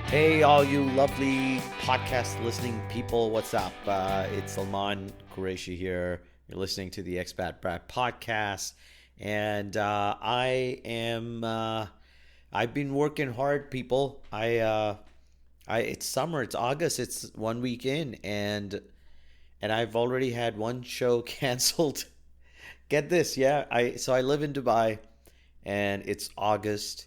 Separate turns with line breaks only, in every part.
Hey, all you lovely podcast listening people, what's up? It's Salman Qureshi here. You're listening to the Expat Brat podcast, and I've been working hard, people. It's summer, it's August, it's 1 week in, and I've already had one show canceled. Get this, yeah. I live in Dubai, and it's August,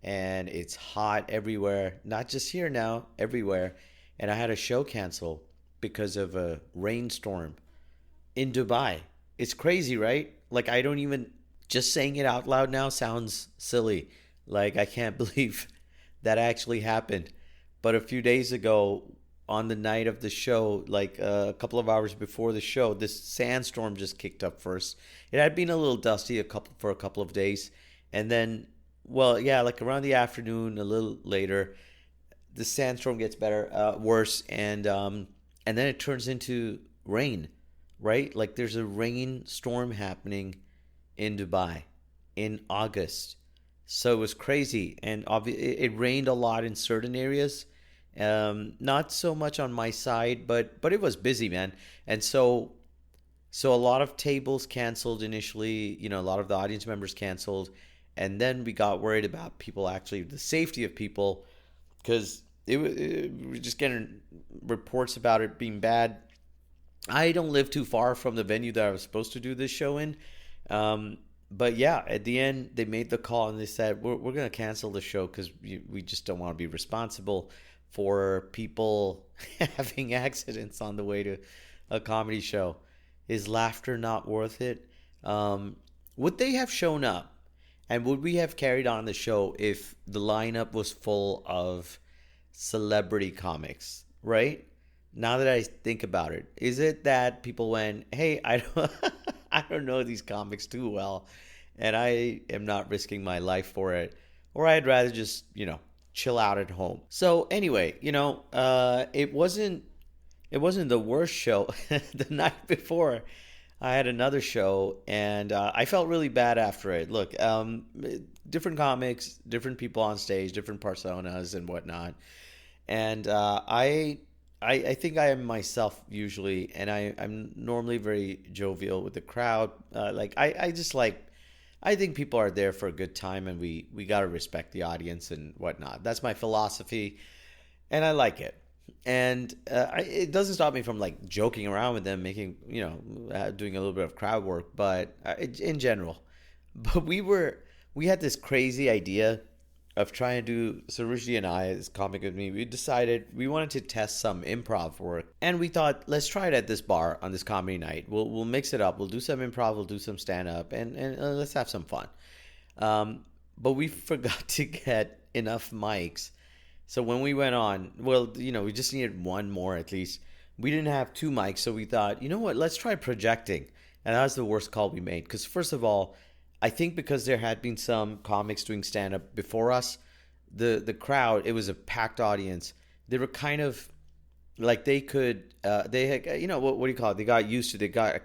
and it's hot everywhere, not just here now, everywhere. And I had a show cancel because of a rainstorm in Dubai. It's crazy, right? Like, I don't even, just saying it out loud now sounds silly. Like, I can't believe that actually happened. But a few days ago, on the night of the show, like a couple of hours before the show, this sandstorm just kicked up first. It had been a little dusty for a couple of days, and then, well, yeah, like around the afternoon, a little later, the sandstorm gets worse, and then it turns into rain, right? Like there's a rainstorm happening in Dubai in August. So it was crazy, and it rained a lot in certain areas. Not so much on my side, but it was busy, man. And so a lot of tables canceled initially. A lot of the audience members canceled, and then we got worried about people, actually the safety of people, because we were just getting reports about it being bad. I don't live too far from the venue that I was supposed to do this show in. But yeah, at the end, they made the call and they said, we're going to cancel the show because we just don't want to be responsible for people having accidents on the way to a comedy show. Is laughter not worth it? Would they have shown up, and would we have carried on the show if the lineup was full of celebrity comics, right? Now that I think about it, is it that people went, "Hey, I don't, I don't know these comics too well, and I am not risking my life for it," or I'd rather just, chill out at home. So anyway, it wasn't the worst show. The night before, I had another show, and I felt really bad after it. Look, different comics, different people on stage, different personas and whatnot, and I think I am myself usually, and I'm normally very jovial with the crowd. I just like, I think people are there for a good time, and we gotta respect the audience and whatnot. That's my philosophy, and I like it. And it doesn't stop me from like joking around with them, making, doing a little bit of crowd work, but in general. But we had this crazy idea of trying to do, so Rushdie and I, this comic with me, we decided we wanted to test some improv work, and we thought, let's try it at this bar on this comedy night. We'll mix it up. We'll do some improv. We'll do some stand up, and let's have some fun. But we forgot to get enough mics. So when we went on, well, we just needed one more at least. We didn't have two mics, so we thought, you know what, let's try projecting. And that was the worst call we made. Because first of all, I think because there had been some comics doing stand up before us, the crowd, it was a packed audience. They were kind of like, they could, they had, what do you call it? They got used to, they got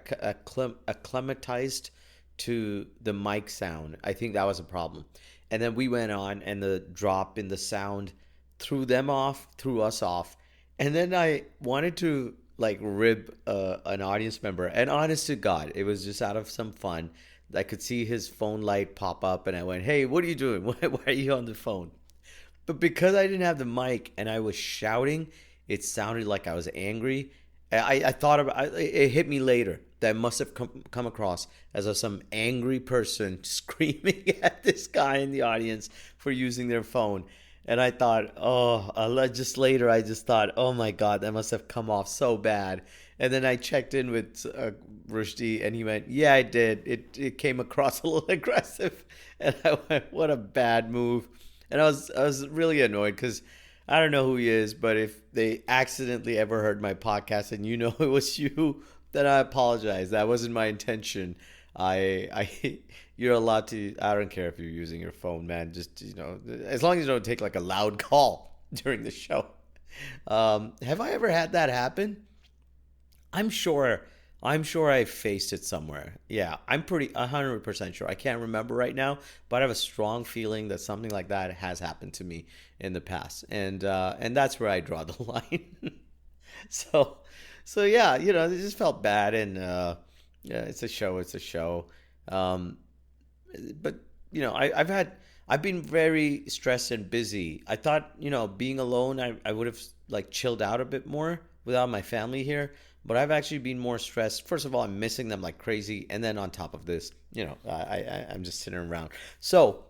acclimatized to the mic sound. I think that was a problem. And then we went on, and the drop in the sound threw them off, threw us off. And then I wanted to like rib an audience member. And honest to God, it was just out of some fun. I could see his phone light pop up, and I went, "Hey, what are you doing? Why are you on the phone?" But because I didn't have the mic and I was shouting, it sounded like I was angry. I thought about it, hit me later that I must have come across as some angry person screaming at this guy in the audience for using their phone. And I thought, just later, I just thought, oh my God, that must have come off so bad. And then I checked in with Rushdie, and he went, yeah, I did. It came across a little aggressive. And I went, what a bad move. And I was really annoyed because I don't know who he is, but if they accidentally ever heard my podcast and it was you, then I apologize. That wasn't my intention. You're allowed to, I don't care if you're using your phone, man. Just, as long as you don't take like a loud call during the show. Have I ever had that happen? I'm sure I'm sure I faced it somewhere. Yeah, I'm pretty 100% sure. I can't remember right now, but I have a strong feeling that something like that has happened to me in the past, and that's where I draw the line. So, so yeah, it just felt bad, and yeah, it's a show. It's a show. Um, but I've been very stressed and busy. I thought, being alone, I would have like chilled out a bit more without my family here. But I've actually been more stressed. First of all, I'm missing them like crazy, and then on top of this, I'm just sitting around. So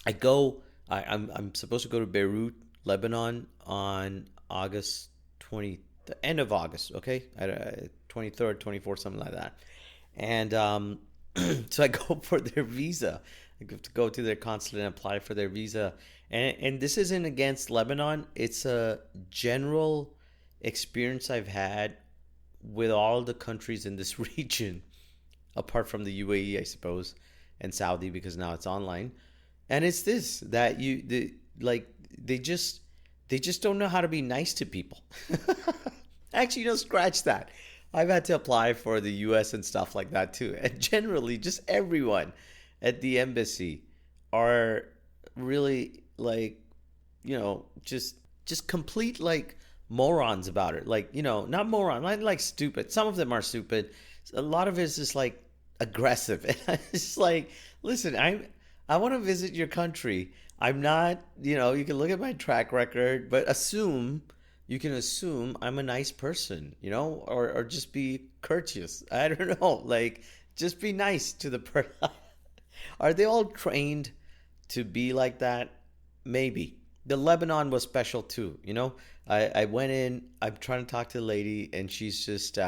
I go. I'm supposed to go to Beirut, Lebanon, on August 20, the end of August. Okay, 23rd, 24th, something like that. And so I go for their visa. I have to go to their consulate and apply for their visa. And this isn't against Lebanon. It's a general experience I've had with all the countries in this region, apart from the UAE, I suppose, and Saudi because now it's online. And it's this that like they just they just don't know how to be nice to people. Actually, scratch that. I've had to apply for the US and stuff like that too. And generally, just everyone at the embassy are really like, just complete like morons about it. Like, not moron, like stupid. Some of them are stupid. A lot of it is just like aggressive. And it's like, listen, I want to visit your country. I'm not, you can look at my track record, but you can assume I'm a nice person, or just be courteous. I don't know. Like, just be nice to the person. Are they all trained to be like that? Maybe. The Lebanon was special too, I went in, I'm trying to talk to the lady, and she's just,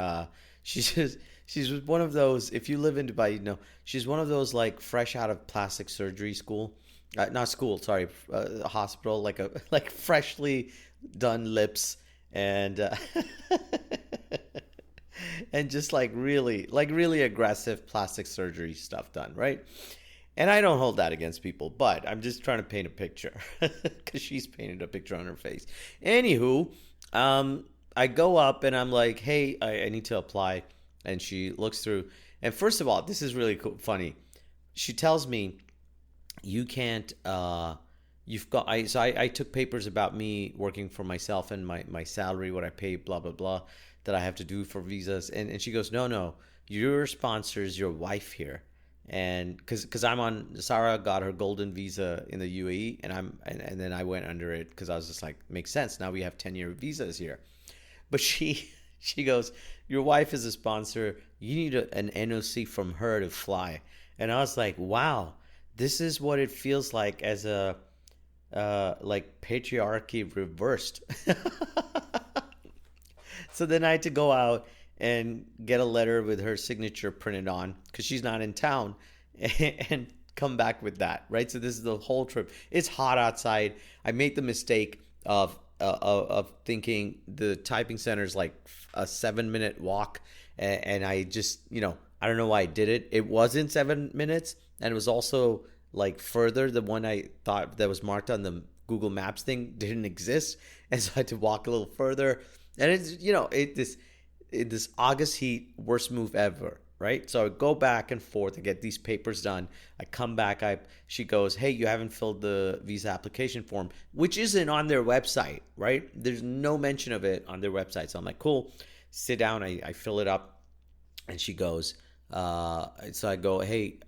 she's one of those, if you live in Dubai, she's one of those like fresh out of plastic surgery school. Not school, sorry, hospital, like like freshly done lips, and and just like really aggressive plastic surgery stuff done, right? And I don't hold that against people, but I'm just trying to paint a picture because she's painted a picture on her face. Anywho, I go up and I'm like, hey, I need to apply. And she looks through. And first of all, this is really cool, funny. She tells me, you can't, I took papers about me working for myself and my salary, what I pay, blah, blah, blah, that I have to do for visas. And she goes, no, your sponsor is your wife here. And because I'm on, Sarah got her golden visa in the UAE, and then I went under it because I was just like, makes sense. Now we have 10-year visas here. But she goes, your wife is a sponsor. You need an NOC from her to fly. And I was like, wow, this is what it feels like as a like patriarchy reversed. So then I had to go out and get a letter with her signature printed on because she's not in town, and come back with that, right? So this is the whole trip. It's hot outside. I made the mistake of thinking the typing center is like a 7-minute walk, and I just, I don't know why I did it. It wasn't 7 minutes, and it was also like further. The one I thought that was marked on the Google Maps thing didn't exist, and so I had to walk a little further. And it's, this August heat, worst move ever, right? So I go back and forth to get these papers done. I come back. She goes, hey, you haven't filled the visa application form, which isn't on their website, right? There's no mention of it on their website. So I'm like, cool. Sit down. I fill it up, and she goes, so I go, hey,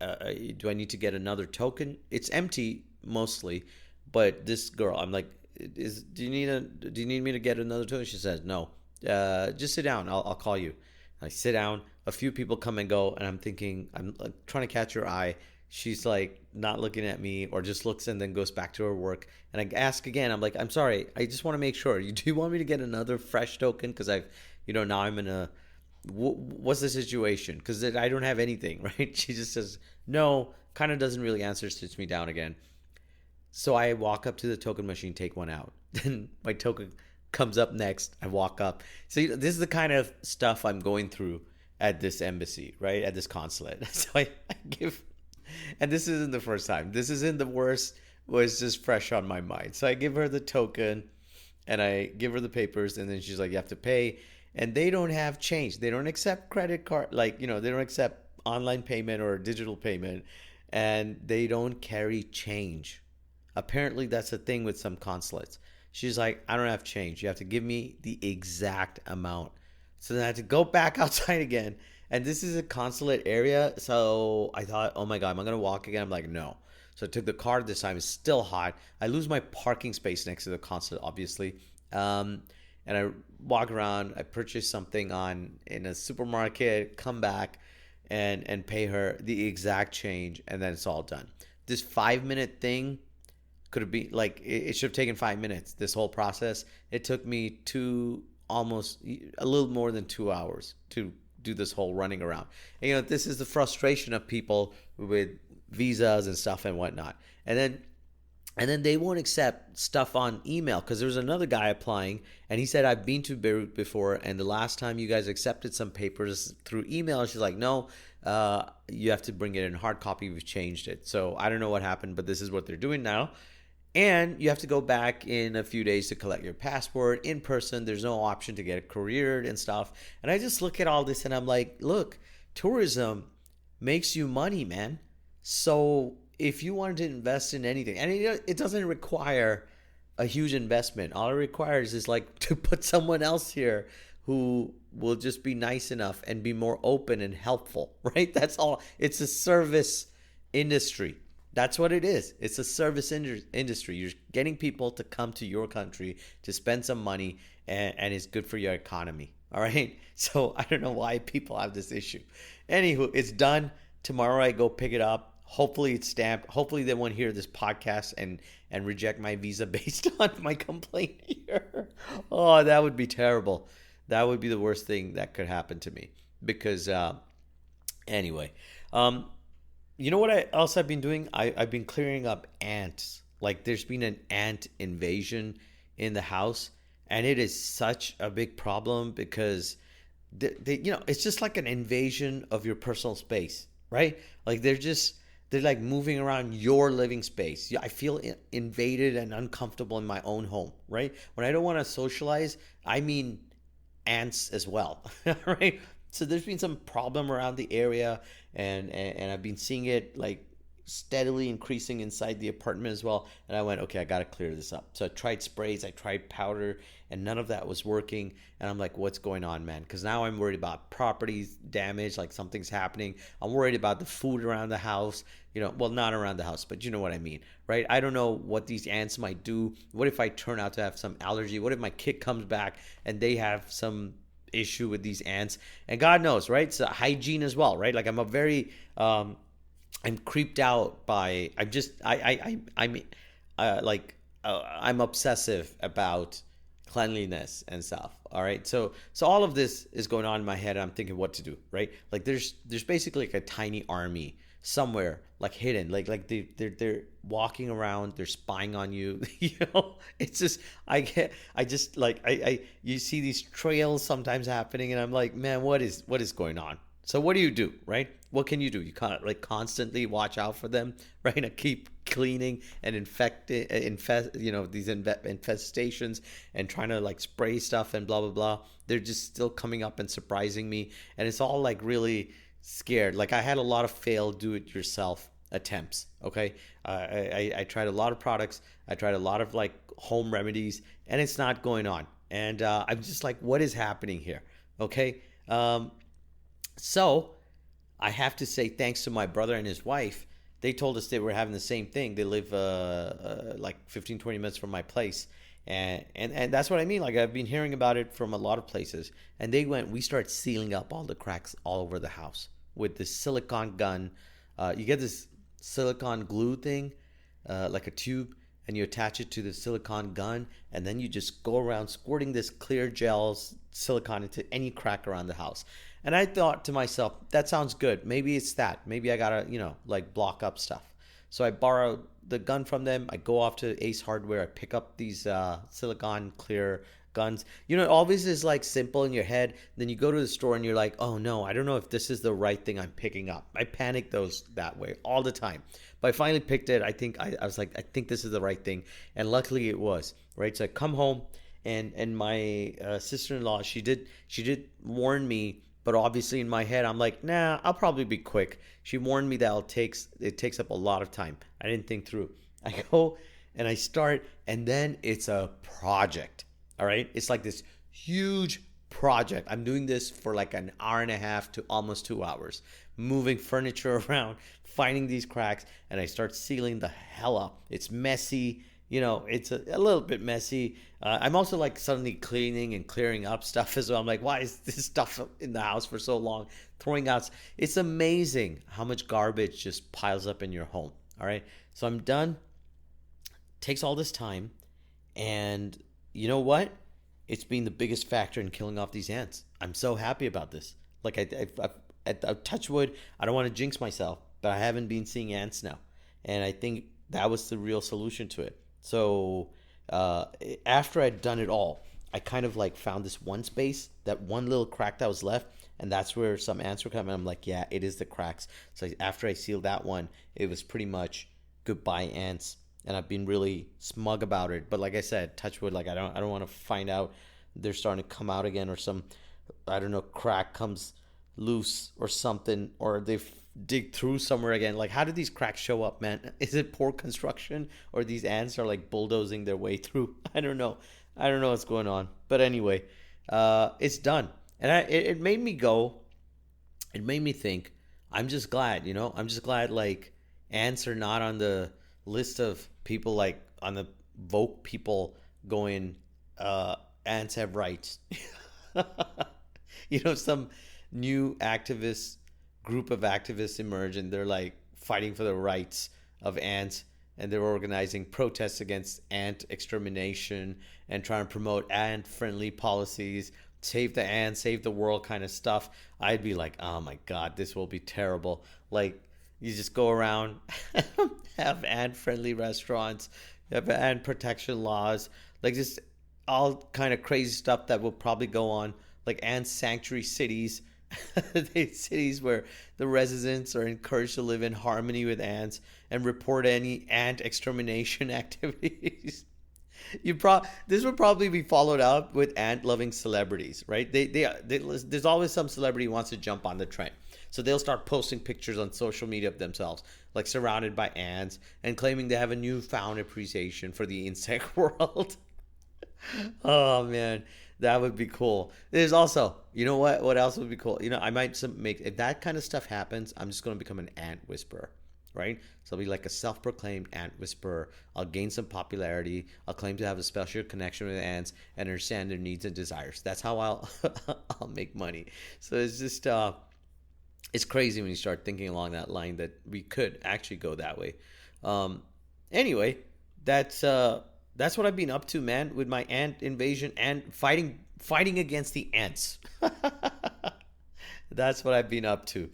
do I need to get another token? It's empty mostly, but this girl, I'm like, do you need me to get another token? She says, no. Just sit down. I'll call you. I sit down. A few people come and go, and I'm thinking, I'm like, trying to catch her eye. She's like not looking at me, or just looks and then goes back to her work. And I ask again. I'm like, I'm sorry. I just want to make sure. Do you want me to get another fresh token? Because now I'm in a. What's the situation? Because I don't have anything, right? She just says no. Kind of doesn't really answer. Sits me down again. So I walk up to the token machine, take one out. Then my token comes up next. I walk up. So this is the kind of stuff I'm going through at this embassy, right? At this consulate. So I give, and this isn't the first time. This isn't the worst. Was just fresh on my mind. So I give her the token, and I give her the papers, and then she's like, "You have to pay." and they don't have change. They don't accept credit card, like, they don't accept online payment or digital payment, and they don't carry change. Apparently, that's a thing with some consulates. She's like, I don't have change. You have to give me the exact amount. So then I had to go back outside again. And this is a consulate area. So I thought, oh my God, am I going to walk again? I'm like, no. So I took the car this time. It's still hot. I lose my parking space next to the consulate, obviously. And I walk around. I purchase something in a supermarket, come back and pay her the exact change. And then it's all done. This 5-minute thing could have been like, it should have taken 5 minutes, this whole process. It took me almost a little more than 2 hours to do this whole running around. And this is the frustration of people with visas and stuff and whatnot. And then they won't accept stuff on email, because there was another guy applying and he said, I've been to Beirut before, and the last time you guys accepted some papers through email. She's like, no, you have to bring it in hard copy. We've changed it. So I don't know what happened, but this is what they're doing now. And you have to go back in a few days to collect your passport in person. There's no option to get it couriered and stuff. And I just look at all this and I'm like, look, tourism makes you money, man. So if you wanted to invest in anything, and it doesn't require a huge investment. All it requires is like to put someone else here who will just be nice enough and be more open and helpful, right? That's all. It's a service industry. That's what it is. It's a service industry. You're getting people to come to your country to spend some money, and it's good for your economy. All right. So I don't know why people have this issue. Anywho, it's done. Tomorrow I go pick it up. Hopefully it's stamped. Hopefully they won't hear this podcast and reject my visa based on my complaint here. Oh, that would be terrible. That would be the worst thing that could happen to me. Because anyway. You know what else I've been doing? I've been clearing up ants. Like, there's been an ant invasion in the house, and it is such a big problem because it's just like an invasion of your personal space, right? Like they're like moving around your living space. I feel invaded and uncomfortable in my own home, right? When I don't want to socialize, I mean ants as well, right? So there's been some problem around the area, and I've been seeing it like steadily increasing inside the apartment as well. And I went, okay, I got to clear this up. So I tried sprays, I tried powder, and none of that was working. And I'm like, what's going on, man? Because now I'm worried about property damage, like something's happening. I'm worried about the food around the house, well, not around the house, but you know what I mean, right? I don't know what these ants might do. What if I turn out to have some allergy? What if my kid comes back and they have some issue with these ants? And God knows, right? So hygiene as well, right? Like I'm a very I'm creeped out by I'm obsessive about cleanliness and stuff. All right, so all of this is going on in my head. And I'm thinking what to do, right? Like there's basically like a tiny army somewhere, like hidden, like they're walking around, they're spying on you. It's just you see these trails sometimes happening, and I'm like, man, what is going on? So what do, right? What can you do? You can't like constantly watch out for them, right? And keep cleaning and these infestations, and trying to like spray stuff and blah blah blah. They're just still coming up and surprising me, and it's all like really scared. Like I had a lot of failed do-it-yourself attempts. Okay, I tried a lot of products. I tried a lot of like home remedies, and it's not going on. And I'm just like, what is happening here? Okay. So I have to say thanks to my brother and his wife. They told us they were having the same thing. They live like 15-20 minutes from my place. And that's what I mean. Like I've been hearing about it from a lot of places. And we started sealing up all the cracks all over the house with this silicone gun. You get this silicone glue thing, like a tube, and you attach it to the silicone gun, and then you just go around squirting this clear gel silicone into any crack around the house. And I thought to myself, that sounds good. Maybe it's that. Maybe I gotta, like block up stuff. So I borrow the gun from them. I go off to Ace Hardware. I pick up these silicone clear guns. Always is like simple in your head. Then you go to the store and you're like, oh no, I don't know if this is the right thing I'm picking up. I panic those that way all the time. But I finally picked it. I was like, I think this is the right thing. And luckily it was, right? So I come home And my sister-in-law, she did warn me, but obviously in my head I'm like, nah, I'll probably be quick. She warned me that it takes up a lot of time. I didn't think through. I go and I start, and then it's a project. All right, it's like this huge project. I'm doing this for like an hour and a half to almost 2 hours, moving furniture around, finding these cracks, and I start sealing the hell up. It's messy. It's a little bit messy. I'm also like suddenly cleaning and clearing up stuff as well. I'm like, why is this stuff in the house for so long? Throwing out. It's amazing how much garbage just piles up in your home. All right. So I'm done. Takes all this time. And you know what? It's been the biggest factor in killing off these ants. I'm so happy about this. Like, I touch wood. I don't want to jinx myself, but I haven't been seeing ants now. And I think that was the real solution to it. So after I'd done it all, I kind of like found this one space, that one little crack that was left, and that's where some ants were coming. I'm like, yeah, it is the cracks. So after I sealed that one, it was pretty much goodbye ants, and I've been really smug about it. But like I said, touch wood, like I don't want to find out they're starting to come out again, or some, I don't know, crack comes loose or something, or they dig through somewhere again. Like, how did these cracks show up, man? Is it poor construction, or these ants are like bulldozing their way through? I don't know what's going on. But anyway, it's done. And it made me go, it made me think, I'm just glad, I'm just glad like ants are not on the list of people, like on the Vogue people going, ants have rights. Some new group of activists emerge, and they're like fighting for the rights of ants, and they're organizing protests against ant extermination and trying to promote ant friendly policies, save the ants, save the world kind of stuff. I'd be like, oh my god, this will be terrible. Like, you just go around, have ant friendly restaurants, have ant protection laws, like just all kind of crazy stuff that will probably go on, like ant sanctuary cities. Cities where the residents are encouraged to live in harmony with ants and report any ant extermination activities. This would probably be followed up with ant-loving celebrities, right? There's always some celebrity who wants to jump on the trend, so they'll start posting pictures on social media of themselves, like surrounded by ants, and claiming they have a newfound appreciation for the insect world. Oh man, that would be cool. There's also, you know what? What else would be cool? I might make, if that kind of stuff happens, I'm just going to become an ant whisperer, right? So I'll be like a self-proclaimed ant whisperer. I'll gain some popularity. I'll claim to have a special connection with ants and understand their needs and desires. That's how I'll I'll make money. So it's just it's crazy when you start thinking along that line that we could actually go that way. Um, anyway, that's what I've been up to, man, with my ant invasion and fighting against the ants. That's what I've been up to.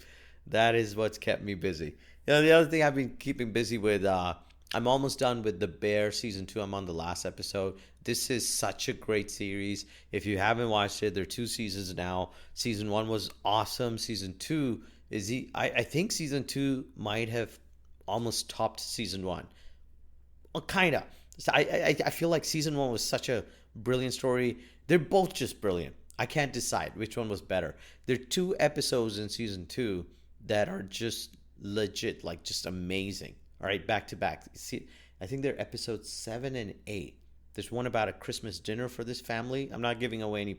That is what's kept me busy. The other thing I've been keeping busy with, I'm almost done with The Bear season 2. I'm on the last episode. This is such a great series. If you haven't watched it, there are 2 seasons now. Season 1 was awesome. Season 2 I think season 2 might have almost topped season 1. Well, kind of. So I feel like season 1 was such a brilliant story. They're both just brilliant. I can't decide which one was better. There are 2 episodes in season 2 that are just legit, like just amazing. All right, back to back. See, I think they're episodes 7 and 8. There's one about a Christmas dinner for this family. I'm not giving away any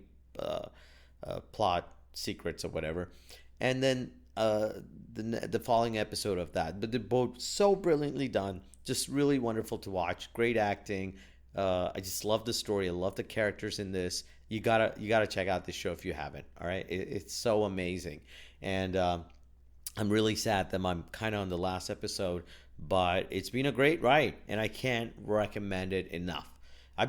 plot secrets or whatever. And then the following episode of that. But they're both so brilliantly done. Just really wonderful to watch. Great acting. I just love the story. I love the characters in this. You gotta check out this show if you haven't. All right, it's so amazing, and I'm really sad that I'm kind of on the last episode, but it's been a great ride, and I can't recommend it enough. I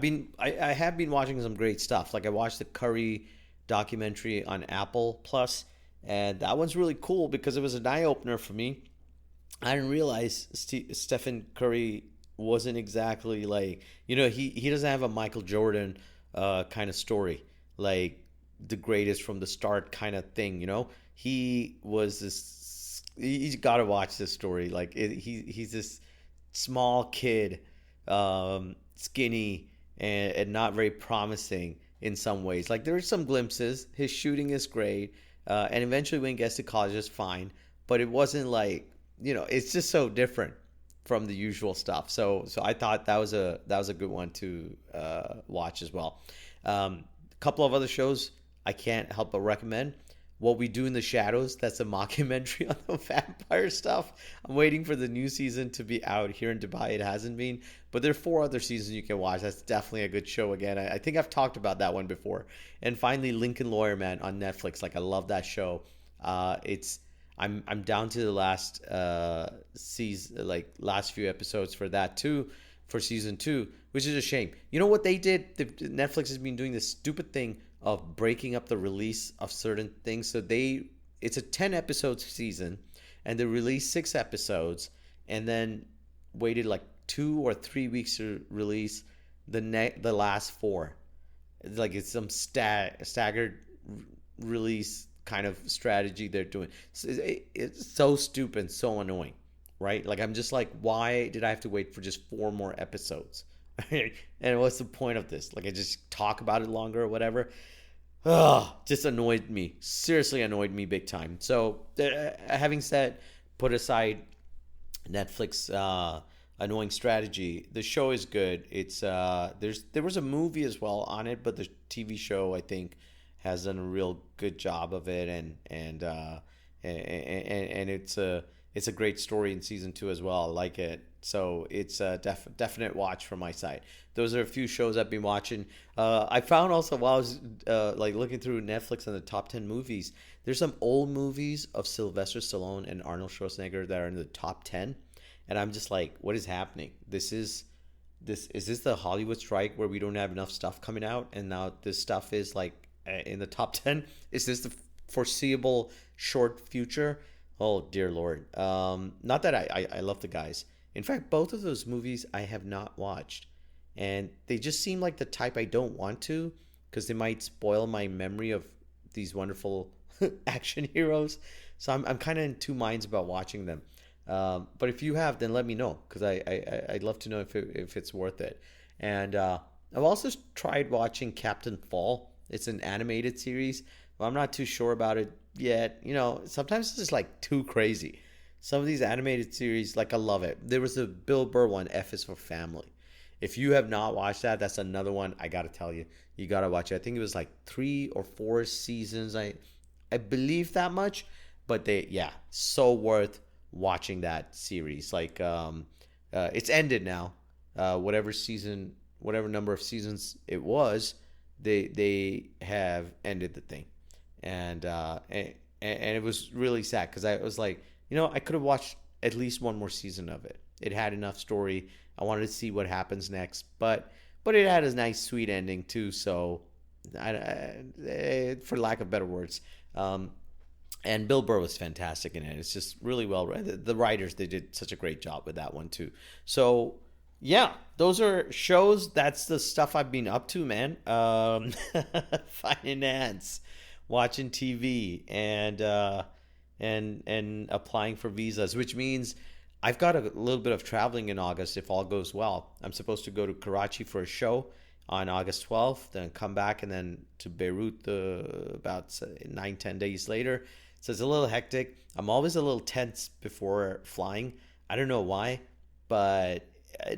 have been watching some great stuff. Like I watched the Curry documentary on Apple Plus, and that one's really cool because it was an eye opener for me. I didn't realize Stephen Curry wasn't exactly like, he doesn't have a Michael Jordan kind of story, like the greatest from the start kind of thing, He was this, you got to watch this story. Like he's this small kid, skinny, and not very promising in some ways. Like there are some glimpses. His shooting is great, and eventually when he gets to college, is fine. But it wasn't like, it's just so different from the usual stuff. So I thought that was a good one to watch as well. A couple of other shows I can't help but recommend. What We Do in the Shadows, that's a mockumentary on the vampire stuff. I'm waiting for the new season to be out here in Dubai. It hasn't been, but there are 4 other seasons you can watch. That's definitely a good show again. I think I've talked about that one before. And finally, Lincoln Lawyer Man on Netflix. Like, I love that show. I'm down to the last season, like last few episodes for that too, for season 2, which is a shame. You know what they did? Netflix has been doing this stupid thing of breaking up the release of certain things. So it's a 10 episode season, and they released 6 episodes, and then waited like 2 or 3 weeks to release the last 4. Like it's some staggered release kind of strategy they're doing. It's so stupid, so annoying, right? Like I'm just like, why did I have to wait for just 4 more episodes? And what's the point of this? Like I just talk about it longer or whatever. Just annoyed me. Seriously annoyed me big time. So having said, put aside Netflix annoying strategy, the show is good. It's there was a movie as well on it, but the TV show I think has done a real good job of it, and it's a great story in season 2 as well. I like it. So it's a definite watch from my side. Those are a few shows I've been watching. I found also while I was like looking through Netflix and the top 10 movies, there's some old movies of Sylvester Stallone and Arnold Schwarzenegger that are in the top 10. And I'm just like, what is happening? Is this the Hollywood strike where we don't have enough stuff coming out, and now this stuff is like in the top 10? Is this the foreseeable short future? Oh dear Lord. Not that I love the guys. In fact, both of those movies I have not watched, and they just seem like the type I don't want to, because they might spoil my memory of these wonderful action heroes. So I'm kind of in 2 minds about watching them. But if you have, then let me know, because I'd love to know if it's worth it. And I've also tried watching Captain Fall. It's an animated series. Well, I'm not too sure about it yet. Sometimes it's just like too crazy. Some of these animated series, like I love it. There was a Bill Burr one, F is for Family. If you have not watched that, that's another one I got to tell you. You got to watch it. I think it was like 3 or 4 seasons. I believe that much. But so worth watching that series. Like it's ended now. Whatever number of seasons it was, they have ended the thing. And it was really sad, because I was like, I could have watched at least one more season of it. It had enough story. I wanted to see what happens next, but it had a nice sweet ending too. So, for lack of better words, and Bill Burr was fantastic in it. It's just really well read. The writers, they did such a great job with that one too. So yeah, those are shows. That's the stuff I've been up to, man. Finance, watching TV, and applying for visas, which means I've got a little bit of traveling in August if all goes well. I'm supposed to go to Karachi for a show on August 12th, then come back, and then to Beirut about 9-10 days later. So it's a little hectic. I'm always a little tense before flying. I don't know why, but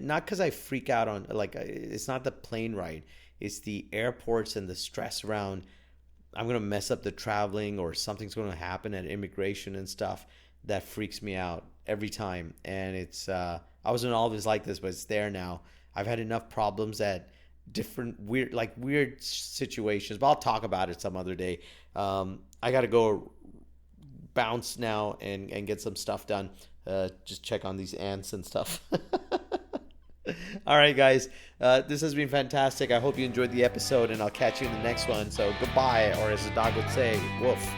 not because I freak out on, like, it's not the plane ride. It's the airports and the stress around I'm going to mess up the traveling, or something's going to happen at immigration and stuff that freaks me out every time. And it's I wasn't always like this, but it's there now. I've had enough problems at different weird situations, but I'll talk about it some other day. I got to go bounce now and get some stuff done. Just check on these ants and stuff. All right, guys. This has been fantastic. I hope you enjoyed the episode, and I'll catch you in the next one. So goodbye, or as the dog would say, woof.